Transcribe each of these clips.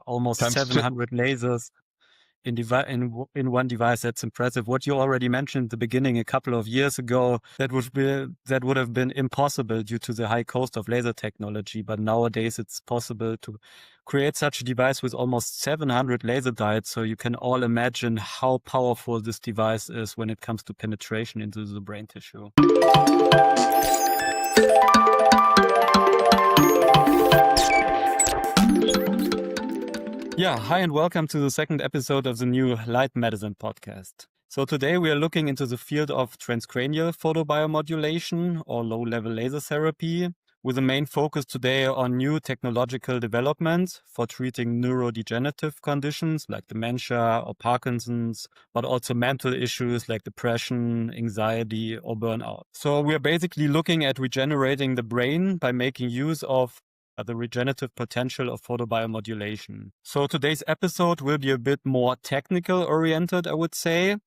almost Times two. 700 lasers in one device. That's impressive. What you already mentioned at the beginning a couple of years ago, that would have been impossible due to the high cost of laser technology. But nowadays it's possible to create such a device with almost 700 laser diodes. So you can all imagine how powerful this device is when it comes to penetration into the brain tissue. Yeah, hi and welcome to the second episode of the new Light Medicine podcast. So today we are looking into the field of transcranial photobiomodulation or low-level laser therapy, with a main focus today on new technological developments for treating neurodegenerative conditions like dementia or Parkinson's, but also mental issues like depression, anxiety, or burnout. So we are basically looking at regenerating the brain by making use of the regenerative potential of photobiomodulation. So today's episode will be a bit more technical oriented, I would say,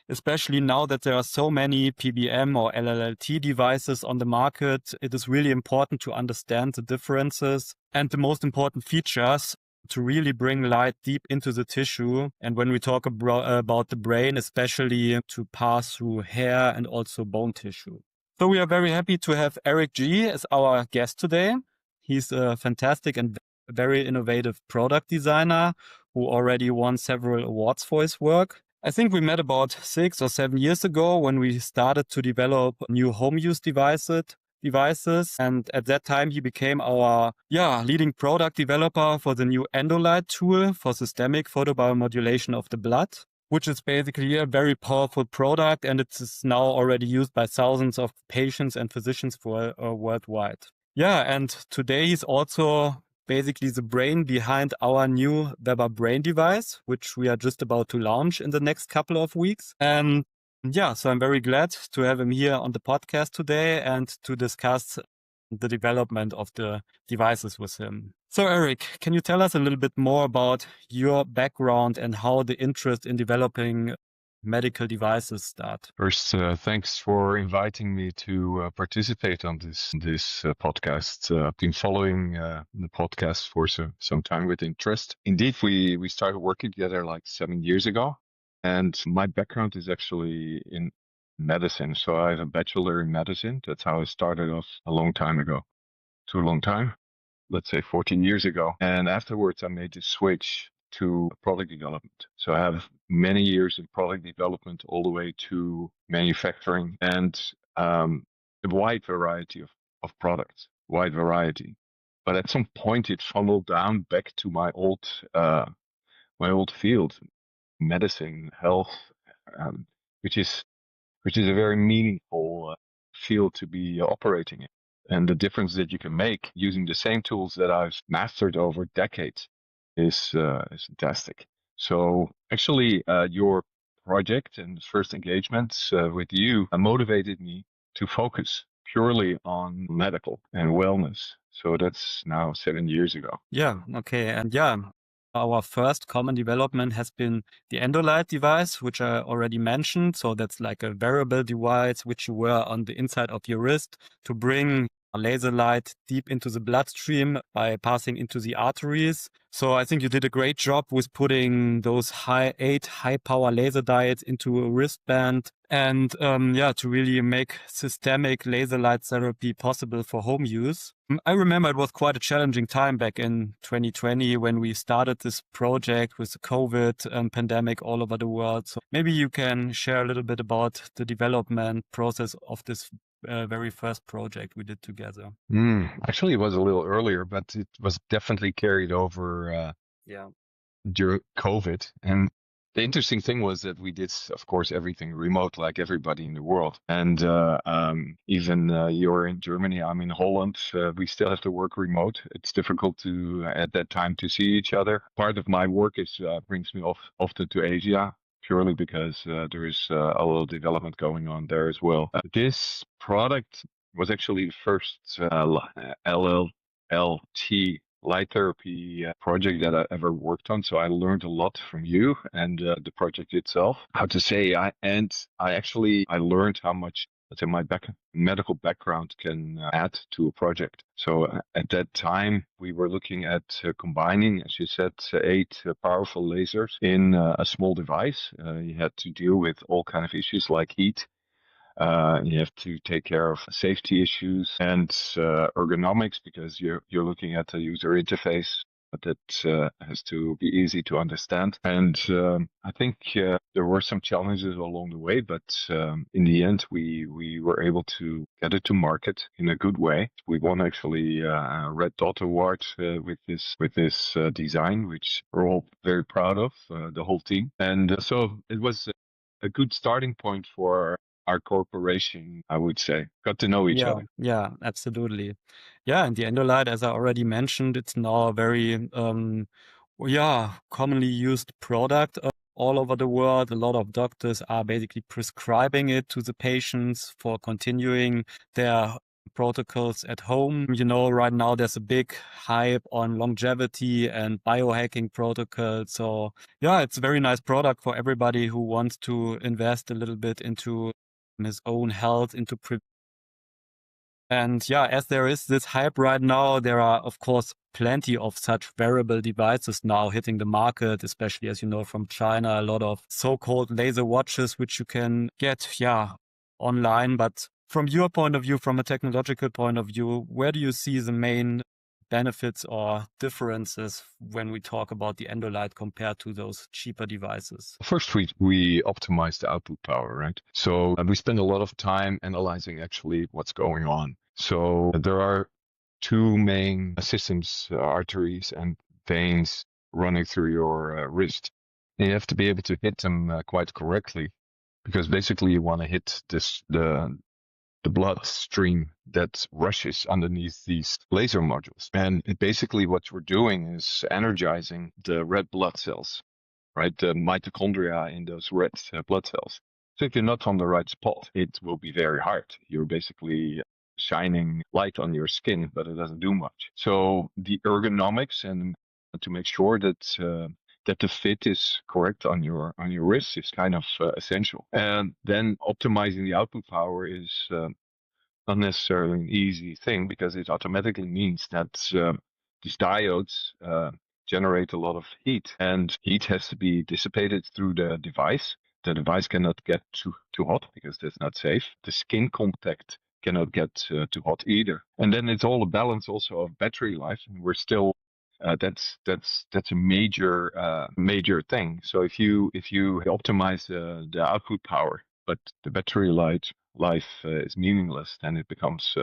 especially now that there are so many PBM or LLT devices on the market. It is really important to understand the differences and the most important features to really bring light deep into the tissue. And when we talk about the brain, especially to pass through hair and also bone tissue. So we are very happy to have Eric Djie as our guest today. He's a fantastic and very innovative product designer who already won several awards for his work. I think we met about 6 or 7 years ago when we started to develop new home use devices. And at that time, he became our leading product developer for the new Endolight tool for systemic photobiomodulation of the blood, which is basically a very powerful product. And it is now already used by thousands of patients and physicians worldwide. Yeah, and today he's also basically the brain behind our new WeberBrain device, which we are just about to launch in the next couple of weeks. And so I'm very glad to have him here on the podcast today and to discuss the development of the devices with him. So Eric, can you tell us a little bit more about your background and how the interest in developing medical devices start? First, thanks for inviting me to participate on this podcast. I've been following the podcast for some time with interest. Indeed, we started working together like 7 years ago, and my background is actually in medicine. So I have a bachelor in medicine. That's how I started off a long time ago. Too long time, let's say 14 years ago. And afterwards, I made the switch to product development. So I have many years in product development all the way to manufacturing and a wide variety of products, wide variety. But at some point it funneled down back to my old field, medicine, health, which is a very meaningful field to be operating in. And the difference that you can make using the same tools that I've mastered over decades is fantastic. So actually, your project and first engagements with you motivated me to focus purely on medical and wellness. So that's now 7 years ago. Yeah, okay. And our first common development has been the Endolight device, which I already mentioned. So that's like a wearable device which you wear on the inside of your wrist to bring laser light deep into the bloodstream by passing into the arteries. So I think you did a great job with putting those 8 high-power laser diodes into a wristband and to really make systemic laser light therapy possible for home use. I remember it was quite a challenging time back in 2020 when we started this project with the COVID pandemic all over the world. So maybe you can share a little bit about the development process of this very first project we did together. Actually, it was a little earlier, but it was definitely carried over during COVID. And the interesting thing was that we did, of course, everything remote like everybody in the world. And even you're in Germany, I'm in Holland. We still have to work remote. It's difficult at that time to see each other. Part of my work brings me often to Asia, purely because there is a little development going on there as well. This product was actually the first LLT light therapy project that I ever worked on. So I learned a lot from you and the project itself. How to say, I learned how much let's say, my medical background can add to a project. So at that time, we were looking at combining, as you said, 8 powerful lasers in a small device. You had to deal with all kind of issues like heat. You have to take care of safety issues and ergonomics, because you're looking at a user interface that has to be easy to understand. And I think there were some challenges along the way, but in the end, we were able to get it to market in a good way. We won actually a Red Dot Award with this design, which we're all very proud of, the whole team. And so it was a good starting point for our corporation, I would say. Got to know each other. Yeah, absolutely. Yeah, and the Endolight, as I already mentioned, it's now a very commonly used product all over the world. A lot of doctors are basically prescribing it to the patients for continuing their protocols at home. Right now there's a big hype on longevity and biohacking protocols. So yeah, it's a very nice product for everybody who wants to invest a little bit into his own health, into and yeah, as there is this hype right now, there are, of course, plenty of such wearable devices now hitting the market, especially, as you know, from China, a lot of so-called laser watches, which you can get, online. But from your point of view, from a technological point of view, where do you see the main benefits or differences when we talk about the Endolight compared to those cheaper devices? First, we optimize the output power, right? So we spend a lot of time analyzing actually what's going on. So there are 2 main systems, arteries and veins running through your wrist. And you have to be able to hit them quite correctly, because basically you want to hit the bloodstream that rushes underneath these laser modules. And basically what we're doing is energizing the red blood cells, right? The mitochondria in those red blood cells. So if you're not on the right spot, it will be very hard. You're basically shining light on your skin, but it doesn't do much. So the ergonomics, and to make sure that that the fit is correct on your wrist, is kind of essential. And then optimizing the output power is not necessarily an easy thing, because it automatically means that these diodes generate a lot of heat, and heat has to be dissipated through the device. The device cannot get too hot, because that's not safe. The skin contact cannot get too hot either. And then it's all a balance also of battery life. And we're still that's a major thing. So if you optimize the output power, but the battery life is meaningless, then it becomes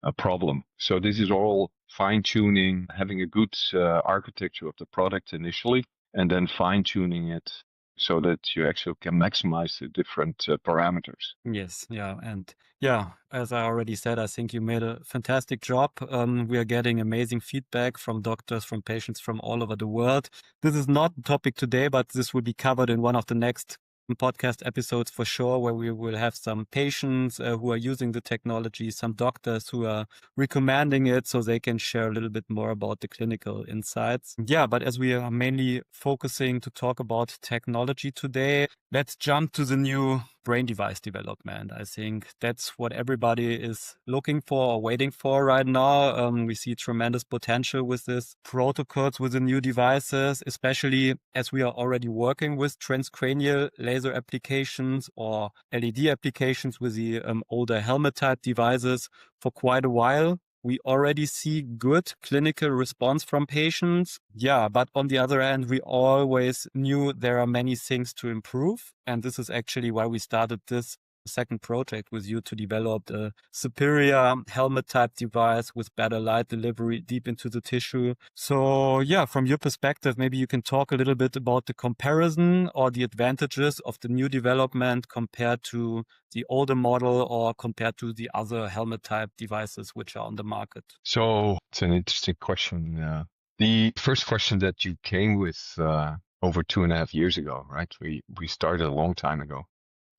a problem. So this is all fine-tuning, having a good architecture of the product initially, and then fine-tuning it so that you actually can maximize the different parameters. Yes, yeah. And yeah, as I already said, I think you made a fantastic job. We are getting amazing feedback from doctors, from patients from all over the world. This is not the topic today, but this will be covered in one of the next podcast episodes for sure, where we will have some patients who are using the technology, some doctors who are recommending it, so they can share a little bit more about the clinical insights. Yeah, but as we are mainly focusing to talk about technology today, let's jump to the new brain device development. I think that's what everybody is looking for or waiting for right now. We see tremendous potential with this protocols, with the new devices, especially as we are already working with transcranial laser applications or LED applications with the older helmet type devices for quite a while. We already see good clinical response from patients. Yeah, but on the other hand, we always knew there are many things to improve. And this is actually why we started this second project with you to develop a superior helmet type device with better light delivery deep into the tissue. So yeah, from your perspective, maybe you can talk a little bit about the comparison or the advantages of the new development compared to the older model or compared to the other helmet type devices which are on the market. So it's an interesting question. The first question that you came with over 2.5 years ago, right? We started a long time ago.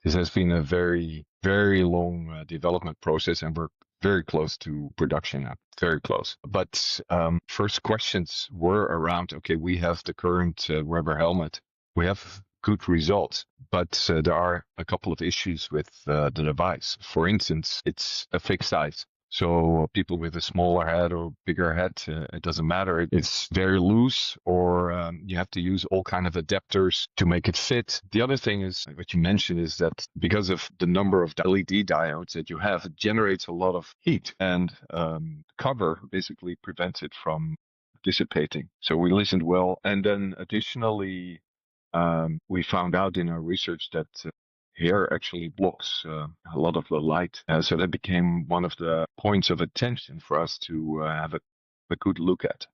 This has been a very, very long development process, and we're very close to production now, very close. But first questions were around, okay, we have the current Weber helmet. We have good results. But there are a couple of issues with the device. For instance, it's a fixed size. So people with a smaller head or bigger head, it doesn't matter. It's very loose, or you have to use all kind of adapters to make it fit. The other thing is, what you mentioned, is that because of the number of LED diodes that you have, it generates a lot of heat, and cover basically prevents it from dissipating. So we listened well. And then additionally, we found out in our research that hair actually blocks a lot of the light. So that became one of the points of attention for us to have a good look at.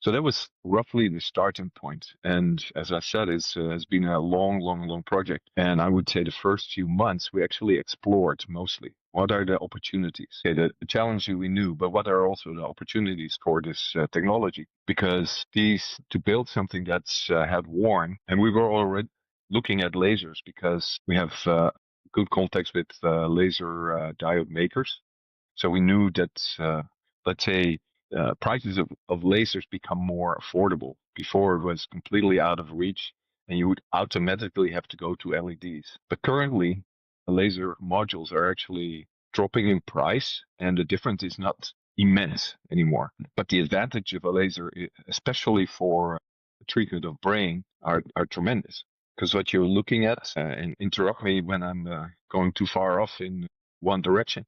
So that was roughly the starting point. And as I said, it has been a long project. And I would say the first few months, we actually explored mostly. What are the opportunities? Okay, the challenges we knew, but what are also the opportunities for this technology? Because to build something that's had worn, and we were already looking at lasers because we have good contacts with laser diode makers. So we knew that, let's say, prices of lasers become more affordable. Before it was completely out of reach, and you would automatically have to go to LEDs. But currently, the laser modules are actually dropping in price, and the difference is not immense anymore. But the advantage of a laser, especially for the treatment of brain, are tremendous. Because what you're looking at, and interrupt me when I'm going too far off in one direction,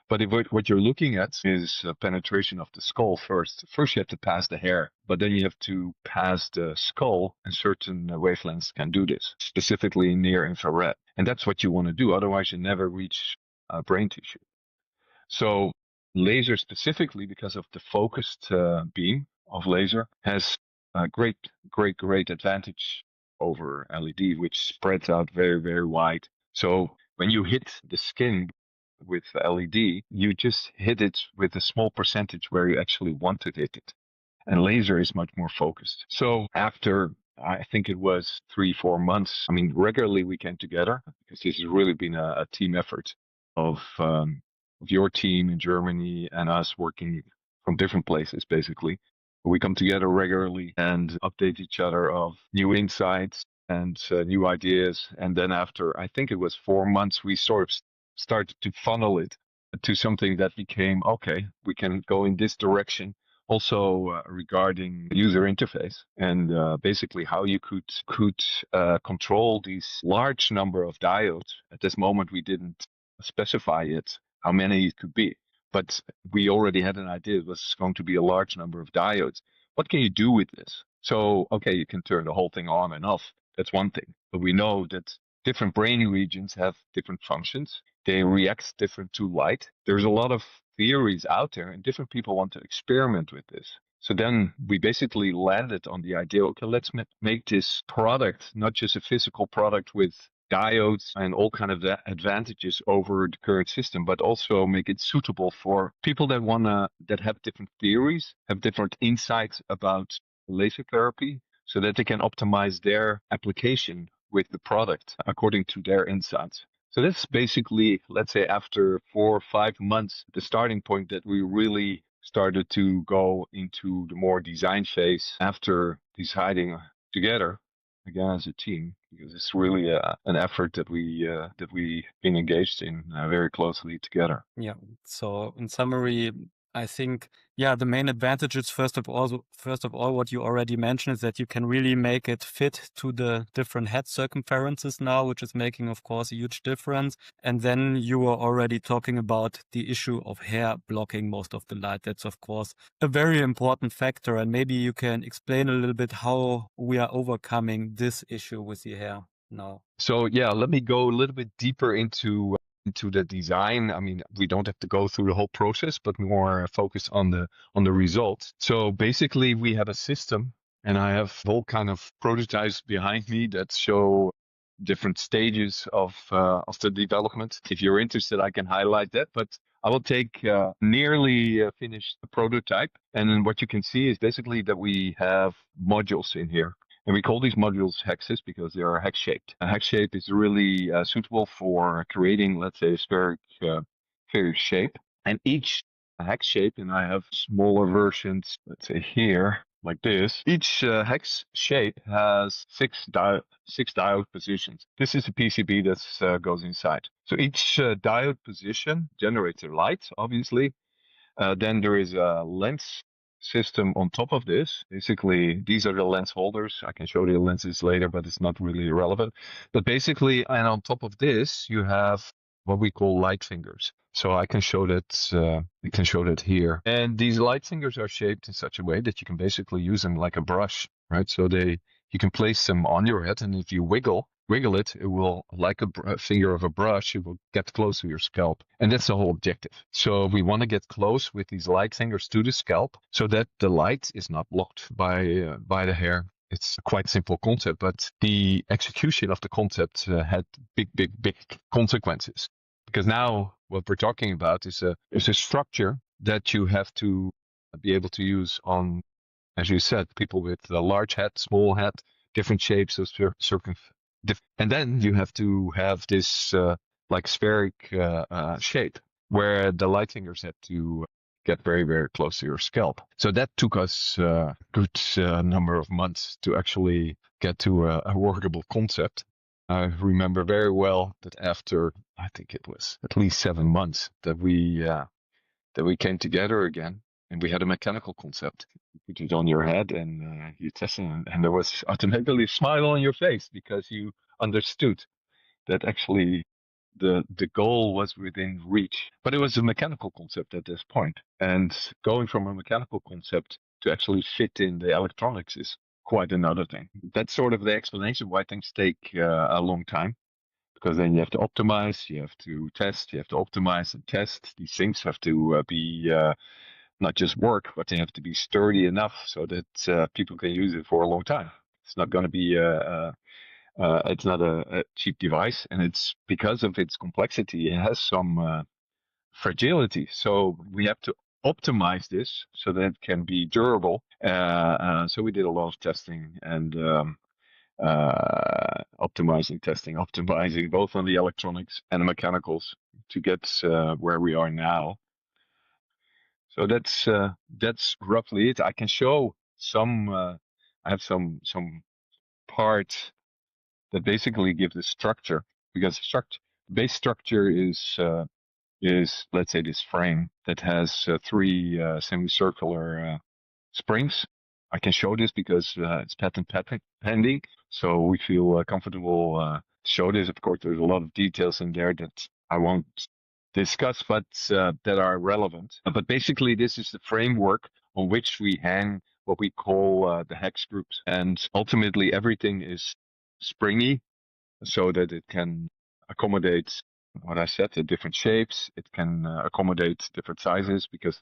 but what you're looking at is penetration of the skull first. First, you have to pass the hair, but then you have to pass the skull, and certain wavelengths can do this, specifically near infrared. And that's what you want to do. Otherwise, you never reach brain tissue. So laser specifically, because of the focused beam of laser, has a great advantage over LED, which spreads out very wide. So when you hit the skin with LED, you just hit it with a small percentage where you actually want to hit it. And laser is much more focused. So after, I think it was 3-4 months, I mean, regularly we came together, because this has really been a team effort of your team in Germany and us working from different places, basically. We come together regularly and update each other of new insights and new ideas. And then after, I think it was 4 months, we sort of started to funnel it to something that became, okay, we can go in this direction. Also regarding user interface and basically how you could control these large number of diodes. At this moment, we didn't specify yet how many it could be, but we already had an idea it was going to be a large number of diodes. What can you do with this? So, okay, you can turn the whole thing on and off. That's one thing. But we know that different brain regions have different functions. They react different to light. There's a lot of theories out there, and different people want to experiment with this. So then we basically landed on the idea, okay, let's make this product not just a physical product with diodes and all kind of advantages over the current system, but also make it suitable for people that have different theories, have different insights about laser therapy, so that they can optimize their application with the product according to their insights. So that's basically, let's say, after 4 or 5 months, the starting point that we really started to go into the more design phase after deciding together, again as a team, because it's really an effort that we've been engaged in very closely together. Yeah. So in summary, I think, the main advantages, first of all, what you already mentioned, is that you can really make it fit to the different head circumferences now, which is making, of course, a huge difference. And then you were already talking about the issue of hair blocking most of the light. That's, of course, a very important factor. And maybe you can explain a little bit how we are overcoming this issue with the hair now. So let me go a little bit deeper into the design. I mean, we don't have to go through the whole process, but more focus on the results. So basically, we have a system, and I have all kind of prototypes behind me that show different stages of the development. If you're interested, I can highlight that, but I will take nearly finished prototype. And then what you can see is basically that we have modules in here. And we call these modules hexes because they are hex-shaped. A hex shape is really suitable for creating, let's say, a spheric shape. And each hex shape, and I have smaller versions, let's say here, like this. Each hex shape has six diode positions. This is a PCB that goes inside. So each diode position generates a light, obviously. Then there is a lens system on top of this. Basically, these are the lens holders. I can show you the lenses later, but it's not really relevant. But basically, and on top of this, you have what we call light fingers. So I can show that. We can show that here. And these light fingers are shaped in such a way that you can basically use them like a brush, right? So you can place them on your head, and if you wiggle it, it will, like a finger of a brush, it will get close to your scalp. And that's the whole objective. So we want to get close with these light fingers to the scalp so that the light is not blocked by the hair. It's a quite simple concept, but the execution of the concept had big consequences. Because now what we're talking about is a structure that you have to be able to use on, as you said, people with a large head, small head, different shapes of and then you have to have this like spheric shape where the light fingers had to get very close to your scalp. So that took us a good number of months to actually get to a workable concept. I remember very well that after, I think it was at least 7 months, that we came together again, and we had a mechanical concept. You put it on your head and you test it, and there was automatically a smile on your face because you understood that actually the goal was within reach. But it was a mechanical concept at this point. And going from a mechanical concept to actually fit in the electronics is quite another thing. That's sort of the explanation why things take a long time. Because then you have to optimize, you have to test, you have to optimize and test. These things have to be not just work, but they have to be sturdy enough so that people can use it for a long time. It's not going to be it's not a cheap device, and it's because of its complexity, it has some fragility. So we have to optimize this so that it can be durable. So we did a lot of testing and optimizing both on the electronics and the mechanicals to get where we are now. So that's roughly it. I can show some. I have some parts that basically give the structure, because the base structure is let's say this frame that has 3 semicircular springs. I can show this because it's patent pending, so we feel comfortable to show this. Of course, there's a lot of details in there that I won't discuss, but that are relevant. But basically, this is the framework on which we hang what we call the hex groups. And ultimately, everything is springy so that it can accommodate what I said, the different shapes. It can accommodate different sizes because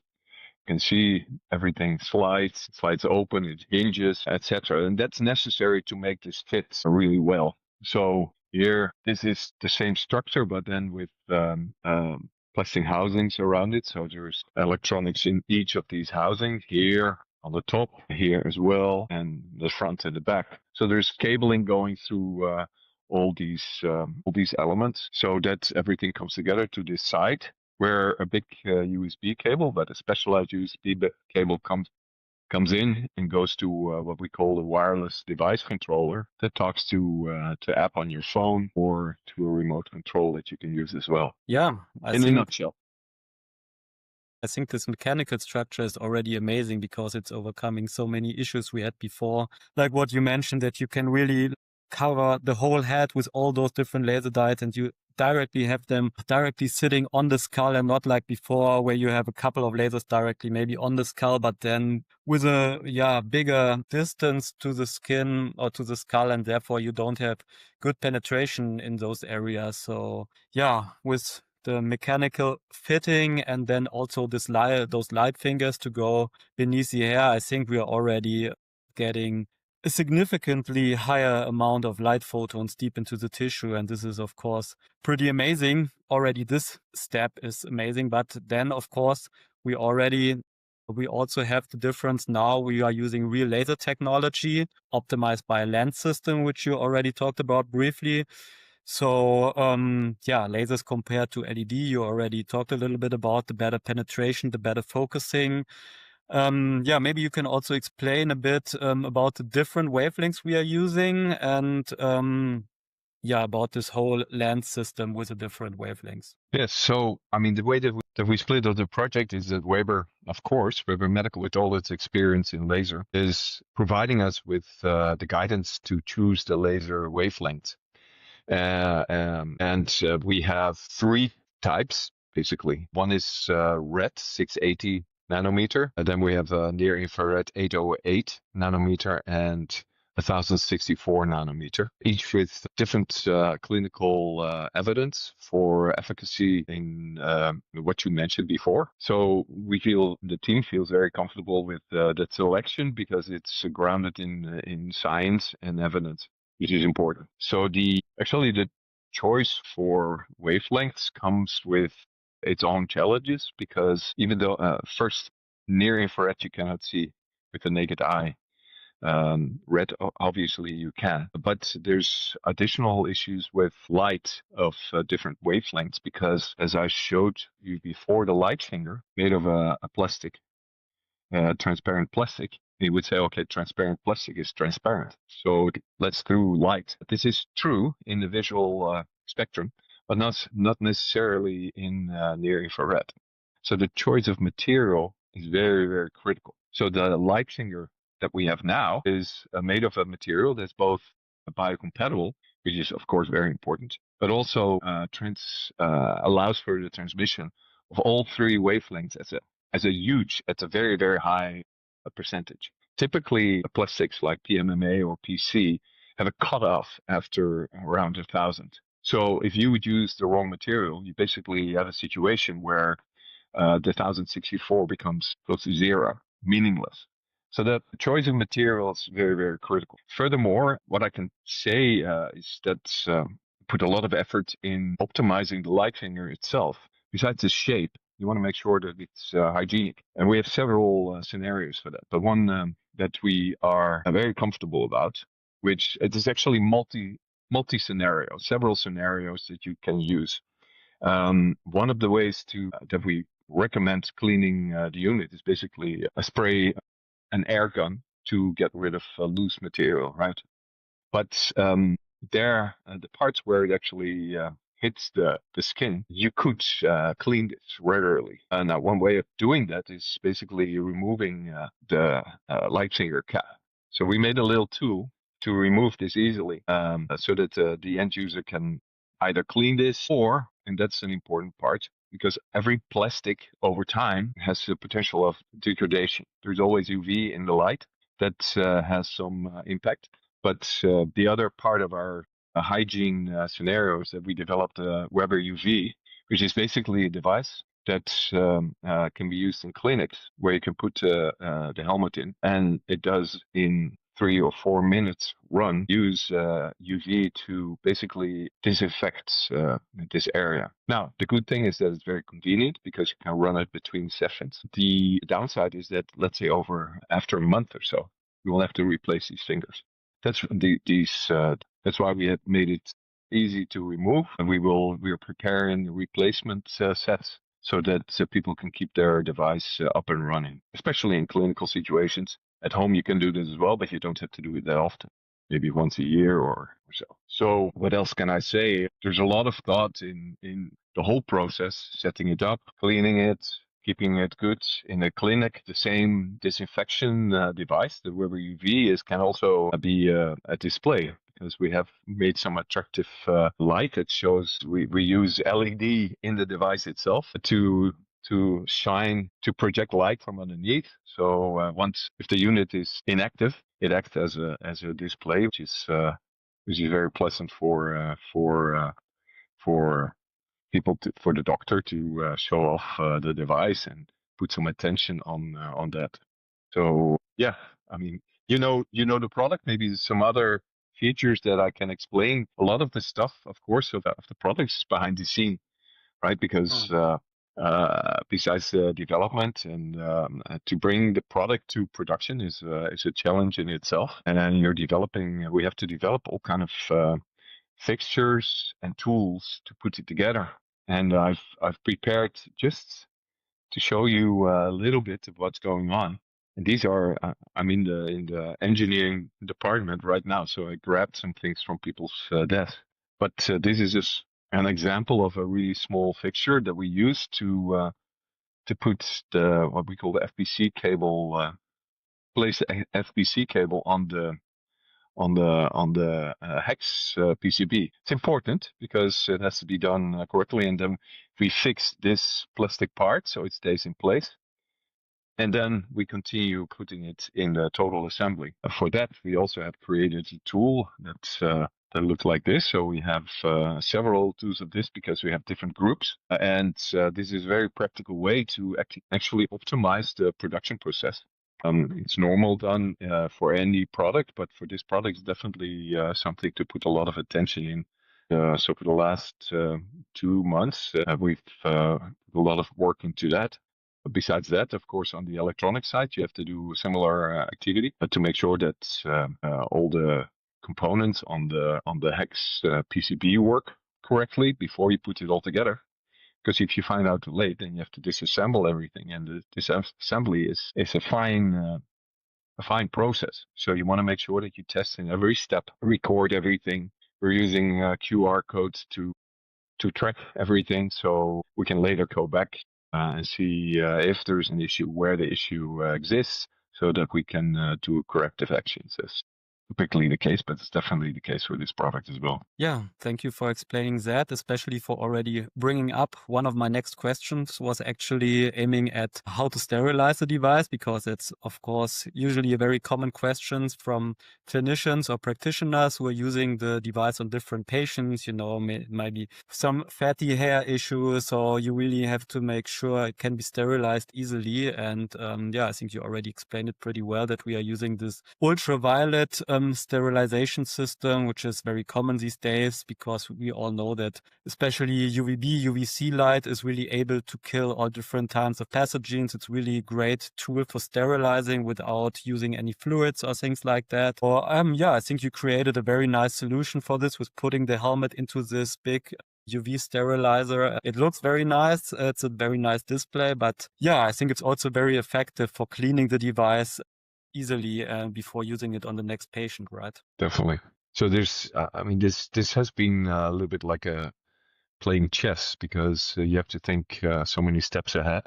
you can see everything slides open, it hinges, etc. And that's necessary to make this fit really well. So here, this is the same structure, but then with plastic housings around it. So there's electronics in each of these housings here on the top, here as well, and the front and the back. So there's cabling going through all these elements, so that everything comes together to this side, where a big USB cable, but a specialized USB cable comes in and goes to what we call a wireless device controller that talks to app on your phone or to a remote control that you can use as well. Yeah, in a nutshell. I think this mechanical structure is already amazing because it's overcoming so many issues we had before. Like what you mentioned, that you can really cover the whole head with all those different laser diodes, and you directly have them directly sitting on the skull, and not like before where you have a couple of lasers directly maybe on the skull, but then with a bigger distance to the skin or to the skull, and therefore you don't have good penetration in those areas. So yeah, with the mechanical fitting and then also those light fingers to go beneath the hair, I think we are already getting a significantly higher amount of light photons deep into the tissue. And this is, of course, pretty amazing. Already this step is amazing. But then, of course, we also have the difference now. We are using real laser technology optimized by a lens system, which you already talked about briefly. So lasers compared to LED, you already talked a little bit about the better penetration, the better focusing. Yeah, maybe you can also explain a bit about the different wavelengths we are using and yeah, about this whole lens system with the different wavelengths. Yes. So, I mean, the way that we split up the project is that Weber, of course, Weber Medical, with all its experience in laser, is providing us with the guidance to choose the laser wavelength. We have three types, basically. One is red, 680 nanometer. And then we have near infrared, 808 nanometer, and 1064 nanometer, each with different clinical evidence for efficacy in what you mentioned before. So the team feels very comfortable with that selection because it's grounded in science and evidence, which is important. So the choice for wavelengths comes with its own challenges, because even though first, near infrared you cannot see with the naked eye. Red, obviously you can, but there's additional issues with light of different wavelengths, because as I showed you before, the light finger made of a plastic, transparent plastic, you would say, okay, transparent plastic is transparent, so it lets through light. This is true in the visual spectrum, but not necessarily in near infrared. So the choice of material is very, very critical. So the light finger that we have now is made of a material that's both biocompatible, which is of course very important, but also allows for the transmission of all three wavelengths at a very, very high percentage. Typically, plastics like PMMA or PC have a cutoff after around 1,000. So if you would use the wrong material, you basically have a situation where the 1064 becomes close to zero, meaningless. So the choice of material is very, very critical. Furthermore, what I can say is that put a lot of effort in optimizing the light finger itself. Besides the shape, you want to make sure that it's hygienic. And we have several scenarios for that. But one that we are very comfortable about, which it is actually multi-scenario, several scenarios that you can use. One of the ways that we recommend cleaning the unit is basically spray an air gun to get rid of loose material, right? But the parts where it actually hits the skin, you could clean this regularly. Now, one way of doing that is basically removing the light finger cap. So we made a little tool to remove this easily, so that the end user can either clean this or, and that's an important part, because every plastic over time has the potential of degradation. There's always UV in the light that has some impact. But the other part of our hygiene scenarios that we developed, Weber UV, which is basically a device that can be used in clinics where you can put the helmet in, and it does in 3 or 4 minutes run use UV to basically disinfect this area. Now, the good thing is that it's very convenient because you can run it between sessions. The downside is that, let's say, after a month or so, you will have to replace these fingers. That's why we have made it easy to remove, and we are preparing replacement sets so that people can keep their device up and running, especially in clinical situations. At home, you can do this as well, but you don't have to do it that often, maybe once a year or so. So what else can I say? There's a lot of thought in the whole process, setting it up, cleaning it, keeping it good in a clinic. The same disinfection device, the Weber UV, can also be a display, because we have made some attractive light that shows we use LED in the device itself to shine, to project light from underneath. So if the unit is inactive, it acts as a display, which is very pleasant for people, for the doctor to show off the device and put some attention on that. So yeah, I mean, you know the product. Maybe some other features that I can explain. A lot of the stuff, of course, of the products is behind the scene, right? Because besides the development and to bring the product to production is a challenge in itself. And then we have to develop all kind of fixtures and tools to put it together. And I've prepared just to show you a little bit of what's going on. And these are, I'm in the engineering department right now, so I grabbed some things from people's desks. But this is just an example of a really small fixture that we use to put what we call the FBC cable, place the FBC cable on the hex PCB. It's important because it has to be done correctly, and then we fix this plastic part so it stays in place. And then we continue putting it in the total assembly. For that, we also have created a tool that looks like this. So we have several tools of this because we have different groups. And this is a very practical way to actually optimize the production process. It's normal done for any product, but for this product, it's definitely something to put a lot of attention in. So for the last 2 months, we've put a lot of work into that. But besides that, of course, on the electronic side, you have to do similar activity to make sure that all the components on the hex PCB work correctly before you put it all together. Because if you find out too late, then you have to disassemble everything, and the disassembly is a fine process. So you want to make sure that you test in every step, record everything. We're using QR codes to track everything, so we can later go back and see if there's an issue, where the issue exists, so that we can do corrective actions. That's typically the case, but it's definitely the case for this product as well. Yeah, thank you for explaining that, especially for already bringing up one of my next questions was actually aiming at how to sterilize the device, because it's, of course, usually a very common question from clinicians or practitioners who are using the device on different patients, maybe some fatty hair issues, or you really have to make sure it can be sterilized easily. And I think you already explained it pretty well that we are using this ultraviolet sterilization system, which is very common these days, because we all know that especially UVB, UVC light is really able to kill all different types of pathogens. It's really a great tool for sterilizing without using any fluids or things like that. Or I think you created a very nice solution for this with putting the helmet into this big UV sterilizer. It looks very nice. It's a very nice display, but I think it's also very effective for cleaning the device easily before using it on the next patient, right? Definitely. So there's, this has been a little bit like playing chess, because you have to think so many steps ahead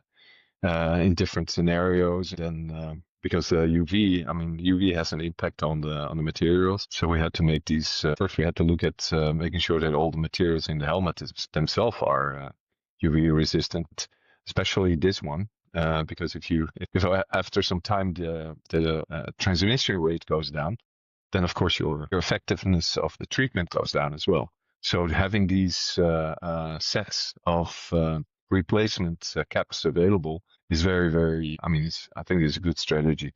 in different scenarios. And because UV has an impact on the materials, so we had to make these. First, we had to look at making sure that all the materials in the helmet themselves are UV resistant, especially this one. Because if after some time the transmission rate goes down, then of course your effectiveness of the treatment goes down as well. So having these sets of replacement caps available is very, very. I think it's a good strategy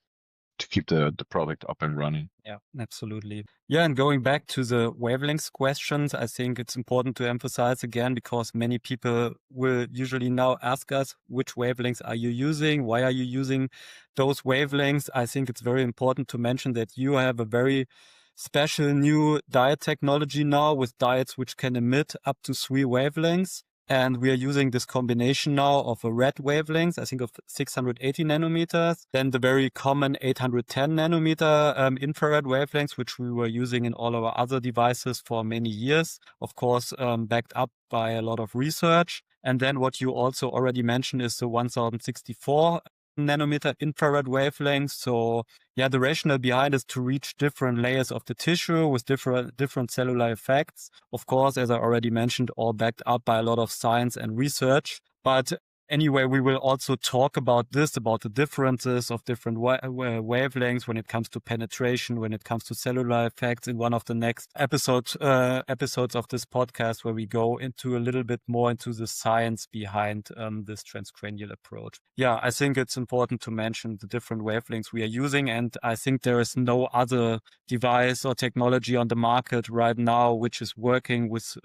to keep the product up and running. Yeah, absolutely. Yeah, and going back to the wavelengths questions, I think it's important to emphasize again, because many people will usually now ask us, which wavelengths are you using? Why are you using those wavelengths? I think it's very important to mention that you have a very special new diode technology now with diodes which can emit up to 3 wavelengths. And we are using this combination now of a red wavelength, I think of 680 nanometers, then the very common 810 nanometer infrared wavelengths, which we were using in all our other devices for many years, of course, backed up by a lot of research. And then what you also already mentioned is the 1064 nanometer infrared wavelength. So the rationale behind is to reach different layers of the tissue with different cellular effects. Of course, as I already mentioned, all backed up by a lot of science and research. But anyway, we will also talk about the differences of different wavelengths when it comes to penetration, when it comes to cellular effects in one of the next episodes of this podcast, where we go into a little bit more into the science behind this transcranial approach. Yeah, I think it's important to mention the different wavelengths we are using, and I think there is no other device or technology on the market right now which is working with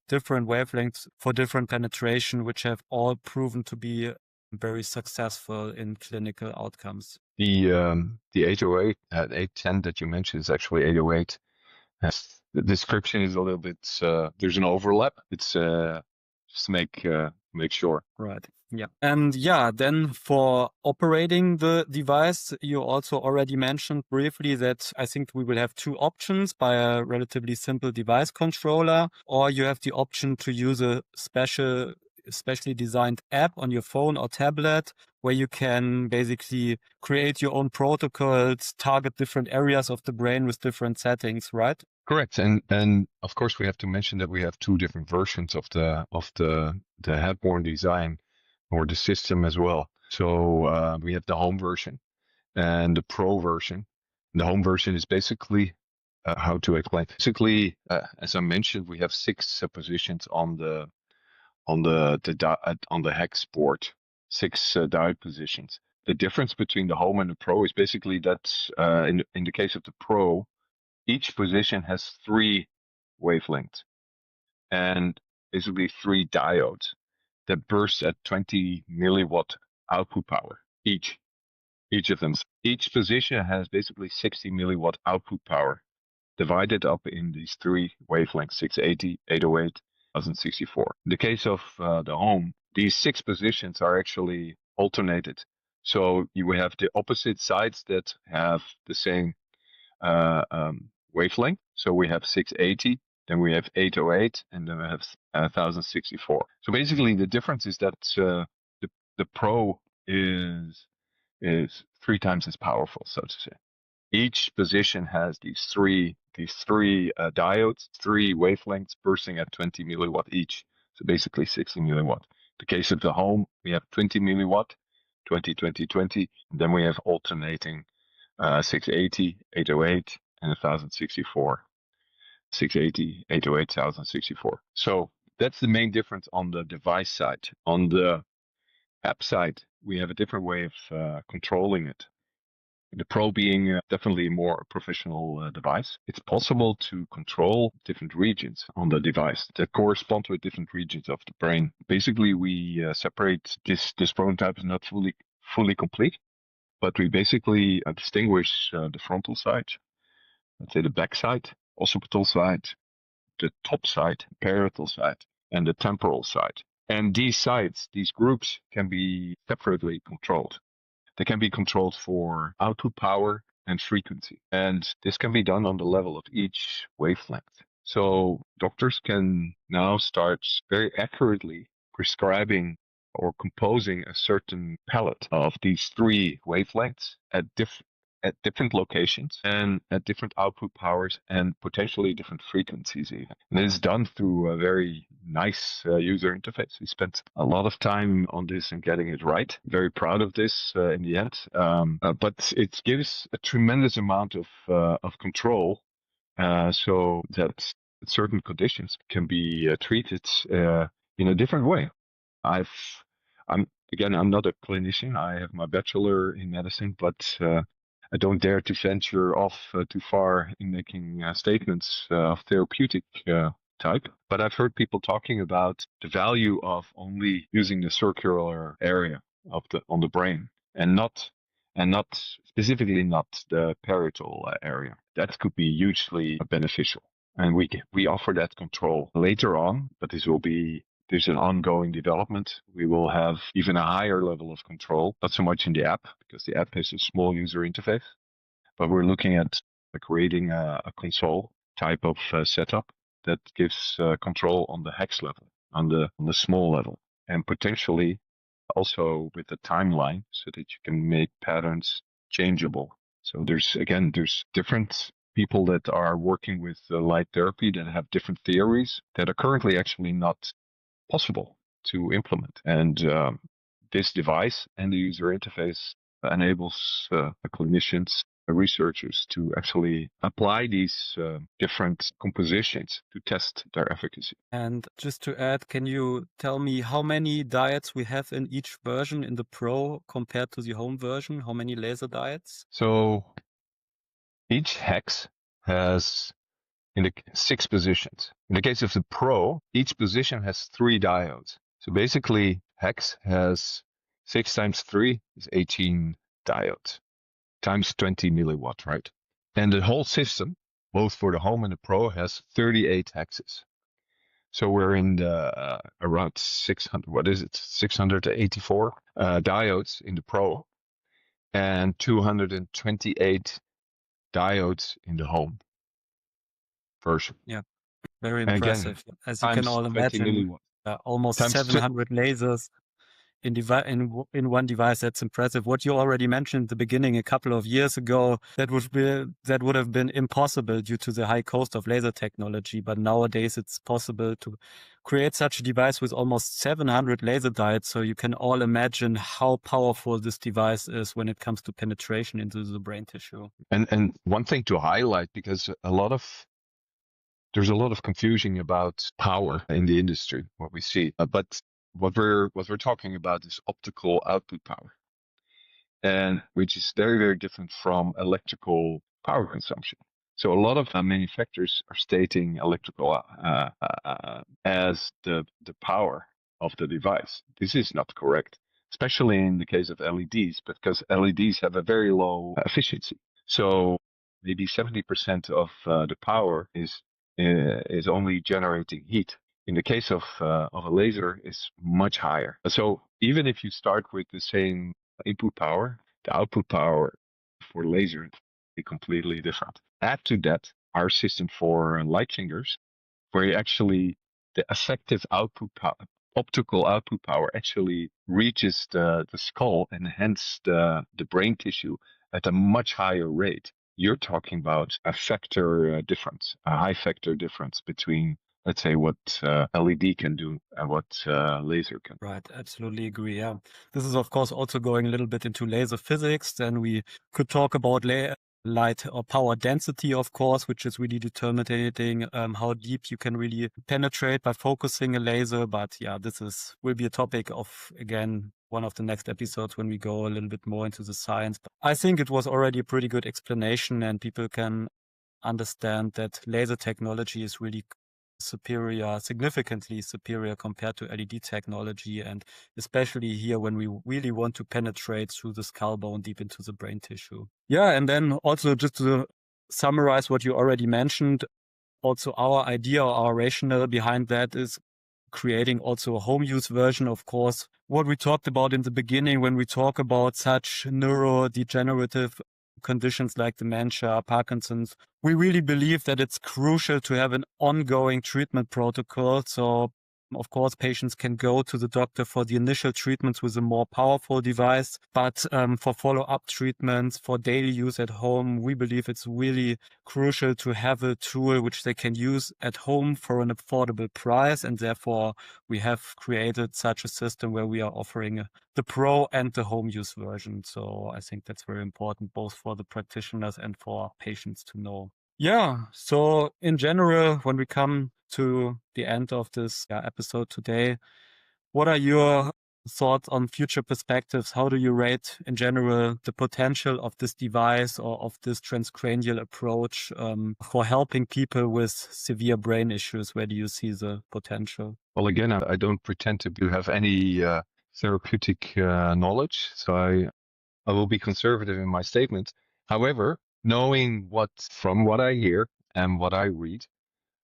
different wavelengths for different penetration, which have all proven to be very successful in clinical outcomes. The 808, 810 that you mentioned is actually 808. The description is a little bit, there's an overlap. It's just to make sure. Right. Yeah. And yeah, then for operating the device, you also already mentioned briefly that I think we will have two options: by a relatively simple device controller, or you have the option to use a specially designed app on your phone or tablet where you can basically create your own protocols, target different areas of the brain with different settings, right? Correct. And of course we have to mention that we have two different versions of the headborn design, or the system as well. So we have the home version and the pro version. The home version is basically how to explain. Basically, as I mentioned, we have 6 positions on the hex board, 6 diode positions. The difference between the home and the pro is basically that in the case of the pro, each position has 3 wavelengths and basically 3 diodes that burst at 20 milliwatt output power each of them. Each position has basically 60 milliwatt output power divided up in these 3 wavelengths: 680, 808, 1064. In the case of the home, these 6 positions are actually alternated. So you have the opposite sides that have the same wavelength. So we have 680, then we have 808, and then we have 1064. So basically the difference is that the Pro is 3 times as powerful, so to say. Each position has these three diodes, 3 wavelengths bursting at 20 milliwatt each. So basically 60 milliwatt. In the case of the home, we have 20 milliwatt, 20, 20, 20. And then we have alternating 680, 808, and 1064. 680, 808, 1064. So that's the main difference on the device side. On the app side, we have a different way of controlling it. The Pro being definitely a more professional device. It's possible to control different regions on the device that correspond with different regions of the brain. Basically, we separate this prototype is not fully complete, but we basically distinguish the frontal side, let's say the back side, occipital side, the top side, parietal side, and the temporal side. And these sides, these groups, can be separately controlled. They can be controlled for output power and frequency. And this can be done on the level of each wavelength. So doctors can now start very accurately prescribing or composing a certain palette of these 3 wavelengths at different locations and at different output powers and potentially different frequencies even. And it is done through a very nice user interface. We spent a lot of time on this and getting it right. Very proud of this in the end. But it gives a tremendous amount of control so that certain conditions can be treated in a different way. I'm not a clinician. I have my bachelor in medicine, but I don't dare to venture off too far in making statements of therapeutic type. But I've heard people talking about the value of only using the circular area on the brain and not specifically not the parietal area. That could be hugely beneficial. And we offer that control later on, but there's an ongoing development. We will have even a higher level of control, not so much in the app, because the app has a small user interface, but we're looking at creating a console type of setup that gives control on the hex level, on the small level, and potentially also with a timeline so that you can make patterns changeable. So there's different people that are working with light therapy that have different theories that are currently actually not possible to implement. And this device and the user interface enables clinicians, researchers to actually apply these different compositions to test their efficacy. And just to add, can you tell me how many diodes we have in each version in the Pro compared to the home version? How many laser diodes? So each hex has 6 positions. In the case of the Pro, each position has 3 diodes. So basically, hex has 6 times 3 is 18 diodes times 20 milliwatt, right? And the whole system, both for the home and the Pro, has 38 hexes. So we're in the around 600, what is it? 684 diodes in the Pro and 228 diodes in the Home version. Yeah, very And again, impressive. As you can times all 20 imagine, milliwatt. almost Times 700 lasers in one device. That's impressive. What you already mentioned at the beginning, a couple of years ago, that would have been impossible due to the high cost of laser technology. But nowadays, it's possible to create such a device with almost 700 laser diodes. So you can all imagine how powerful this device is when it comes to penetration into the brain tissue. And one thing to highlight, because there's a lot of confusion about power in the industry, what we see. But what we're talking about is optical output power, and which is very, very different from electrical power consumption. So a lot of manufacturers are stating electrical as the power of the device. This is not correct, especially in the case of LEDs, because LEDs have a very low efficiency. So maybe 70% of the power is only generating heat. In the case of a laser, is much higher. So even if you start with the same input power, the output power for laser is completely different. Add to that our system for light fingers, where actually the effective output power, optical output power, actually reaches the skull and hence the brain tissue at a much higher rate. You're talking about a factor difference, a high factor difference between, let's say, what LED can do and what laser can. Right, absolutely agree. Yeah, this is of course also going a little bit into laser physics. Then we could talk about light or power density, of course, which is really determining how deep you can really penetrate by focusing a laser. But yeah, will be a topic of, again, one of the next episodes when we go a little bit more into the science. But I think it was already a pretty good explanation, and people can understand that laser technology is really superior, significantly superior compared to LED technology, and especially here when we really want to penetrate through the skull bone deep into the brain tissue. Yeah, and then also just to summarize what you already mentioned, also our idea or our rationale behind that is creating also a home use version, of course. What we talked about in the beginning when we talk about such neurodegenerative conditions like dementia, Parkinson's, we really believe that it's crucial to have an ongoing treatment protocol. So, of course, patients can go to the doctor for the initial treatments with a more powerful device, but for follow-up treatments, for daily use at home, we believe it's really crucial to have a tool which they can use at home for an affordable price. And therefore, we have created such a system where we are offering the Pro and the home use version. So I think that's very important, both for the practitioners and for patients to know. Yeah, so in general, when we come to the end of this episode today, what are your thoughts on future perspectives? How do you rate, in general, the potential of this device or of this transcranial approach for helping people with severe brain issues? Where do you see the potential? Well, again, I don't pretend to have any therapeutic knowledge, so I will be conservative in my statement. However, knowing from what I hear and what I read,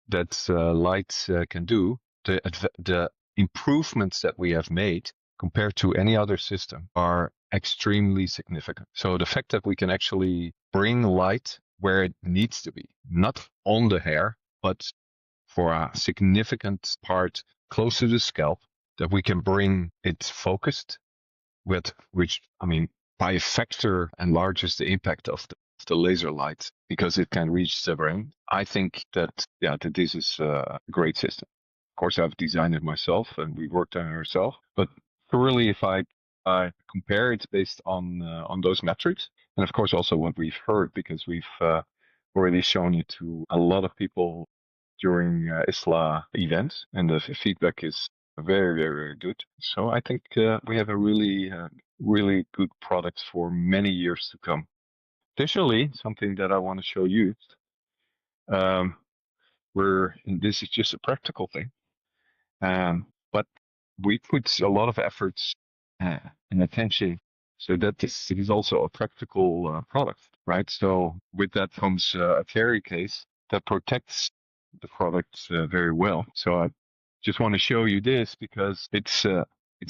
that light can do, the improvements that we have made compared to any other system are extremely significant. So the fact that we can actually bring light where it needs to be, not on the hair, but for a significant part close to the scalp, that we can bring it focused, which, I mean, by a factor enlarges the impact of the laser light because it can reach the brain. I think that this is a great system. Of course, I've designed it myself and we worked on it ourselves. But really, if I compare it based on those metrics, and of course also what we've heard, because we've already shown it to a lot of people during ISLA events, and the feedback is very, very, very good. So I think we have a really, really good product for many years to come. Additionally, something that I want to show you, and this is just a practical thing, but we put a lot of efforts and attention so that this is also a practical product, right? So with that comes a carry case that protects the product very well. So just want to show you this because it's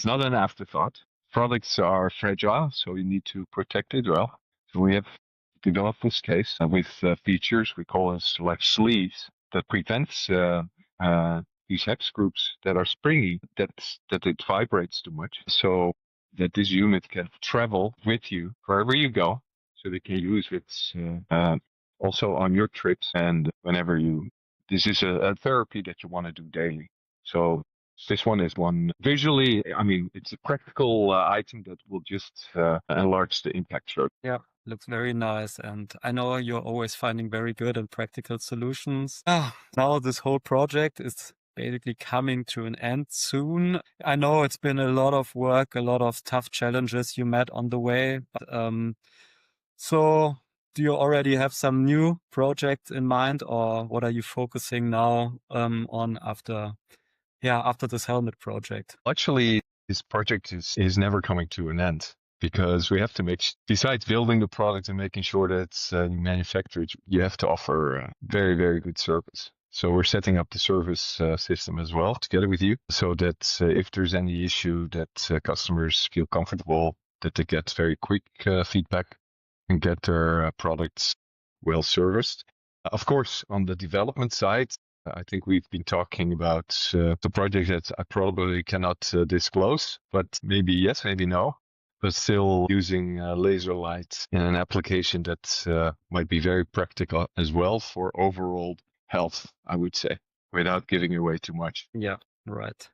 not an afterthought. Products are fragile, so you need to protect it well. So we have developed this case with features we call as like sleeves that prevents these hex groups that are springy, that it vibrates too much, so that this unit can travel with you wherever you go. So they can use it also on your trips and whenever you. This is a therapy that you want to do daily. So this one is one visually. I mean, it's a practical item that will just enlarge the impact. Yeah, looks very nice. And I know you're always finding very good and practical solutions. Now this whole project is basically coming to an end soon. I know it's been a lot of work, a lot of tough challenges you met on the way. But, so do you already have some new projects in mind, or what are you focusing now on after this helmet project? Actually, this project is never coming to an end because we have to besides building the product and making sure that it's manufactured, you have to offer very, very good service. So we're setting up the service system as well together with you so that if there's any issue that customers feel comfortable, that they get very quick feedback and get their products well serviced. Of course, on the development side, I think we've been talking about the project that I probably cannot disclose, but maybe yes, maybe no. But still using laser light in an application that might be very practical as well for overall health, I would say, without giving away too much. Yeah, right.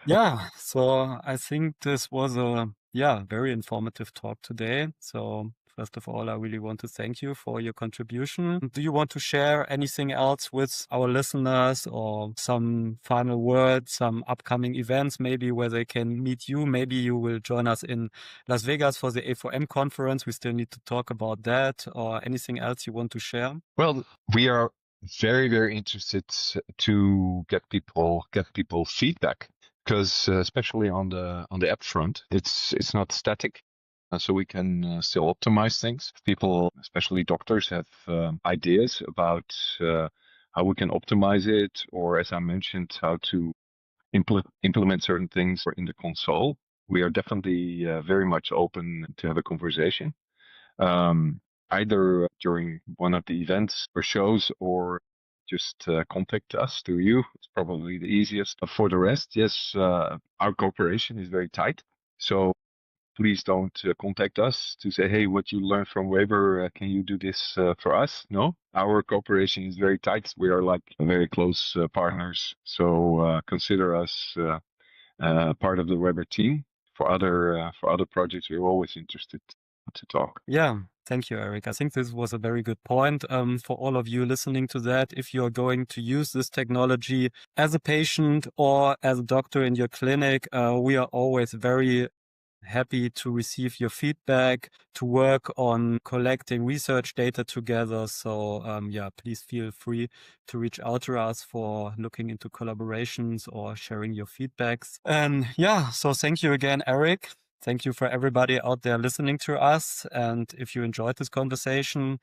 Yeah, so I think this was a very informative talk today. So first of all, I really want to thank you for your contribution. Do you want to share anything else with our listeners, or some final words, some upcoming events maybe where they can meet you? Maybe you will join us in Las Vegas for the A4M conference. We still need to talk about that, or anything else you want to share? Well, we are very, very interested to get people feedback, because especially on the app front, it's not static, so we can still optimize things. People, especially doctors, have ideas about how we can optimize it, or as I mentioned, how to implement certain things in the console. We are definitely very much open to have a conversation. Either during one of the events or shows, or just contact us through you. It's probably the easiest. For the rest, yes, our cooperation is very tight. So please don't contact us to say, hey, what you learned from Weber, can you do this for us? No, our cooperation is very tight. We are like very close partners. So consider us part of the Weber team. For other projects, we're always interested to talk. Yeah, thank you, Eric. I think this was a very good point for all of you listening to that. If you're going to use this technology as a patient or as a doctor in your clinic, we are always very happy to receive your feedback, to work on collecting research data together. So please feel free to reach out to us for looking into collaborations or sharing your feedbacks. And so thank you again, Eric. Thank you for everybody out there listening to us. And if you enjoyed this conversation,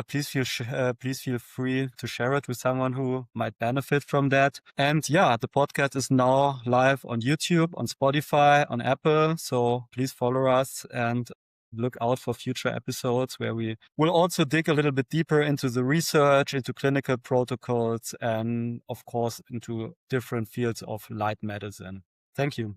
please feel free to share it with someone who might benefit from that. And the podcast is now live on YouTube, on Spotify, on Apple. So please follow us and look out for future episodes where we will also dig a little bit deeper into the research, into clinical protocols, and of course into different fields of light medicine. Thank you.